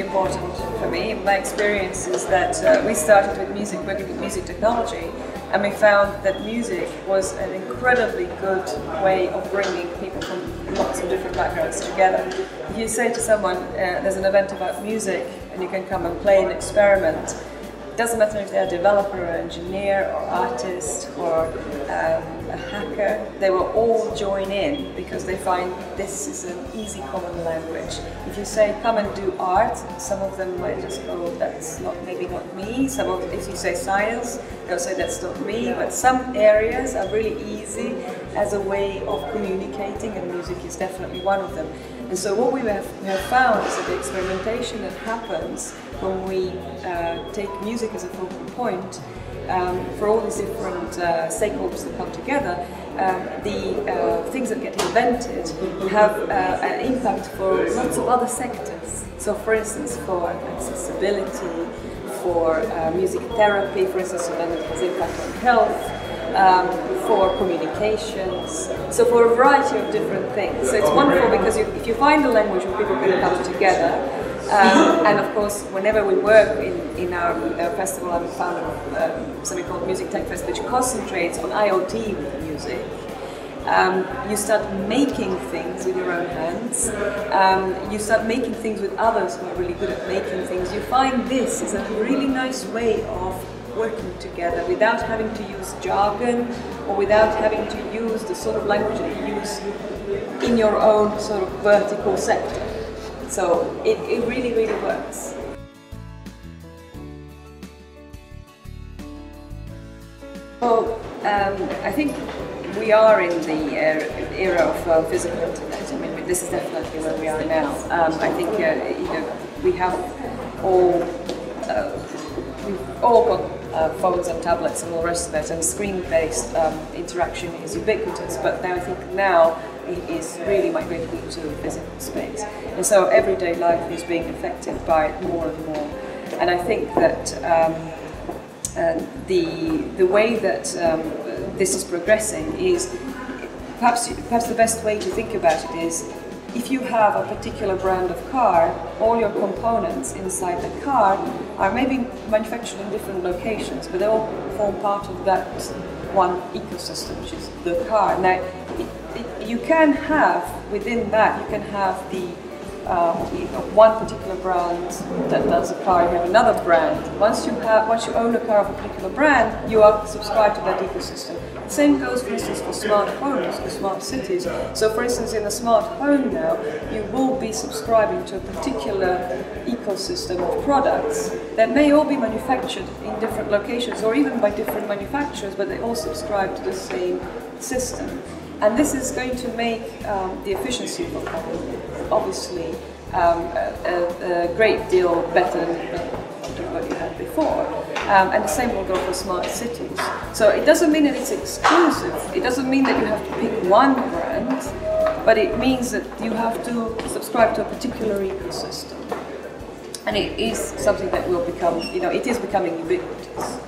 really important for me. My experience is that we started with music, working with music technology, and we found that music was an incredibly good way of bringing people from lots of different backgrounds together. If you say to someone, there's an event about music and you can come and play and experiment, it doesn't matter if they're a developer or engineer or artist or a hacker, they will all join in because they find this is an easy common language. If you say come and do art, some of them might just go, that's maybe not me. If you say science, they'll say that's not me. But some areas are really easy as a way of communicating, and music is definitely one of them. And so what we have found is that the experimentation that happens when we take music as a focal point for all these different stakeholders that come together, the things that get invented have an impact for lots of other sectors. So for instance, for accessibility, for music therapy, for instance, so then it has impact on health, for communications, so for a variety of different things. So it's wonderful because if you find a language where people can come together, and of course, whenever we work in our festival, I'm the founder of something called Music Tech Fest, which concentrates on IoT with music. You start making things with your own hands. You start making things with others who are really good at making things. You find this is a really nice way of working together without having to use jargon or without having to use the sort of language that you use in your own sort of vertical sector. So it really, really works. Well, I think we are in the era of physical internet. I mean, this is definitely where we are now. I think we have we've all got phones and tablets and all the rest of it, and screen-based interaction is ubiquitous. But now I think it is really migrating into physical space, and so everyday life is being affected by it more and more. And I think that the way that this is progressing is perhaps the best way to think about it is, if you have a particular brand of car, all your components inside the car are maybe manufactured in different locations, but they all form part of that one ecosystem, which is the car. Now, you can have, within that, you can have the one particular brand that does a car, you have another brand. Once you own a car of a particular brand, you are subscribed to that ecosystem. The same goes, for instance, for smart homes, for smart cities. So, for instance, in a smart home now, you will be subscribing to a particular ecosystem of products that may all be manufactured in different locations or even by different manufacturers, but they all subscribe to the same system. And this is going to make the efficiency of the home obviously a great deal better than what you had before. And the same will go for smart cities. So it doesn't mean that it's exclusive. It doesn't mean that you have to pick one brand, but it means that you have to subscribe to a particular ecosystem. And it is something that will become, it is becoming ubiquitous.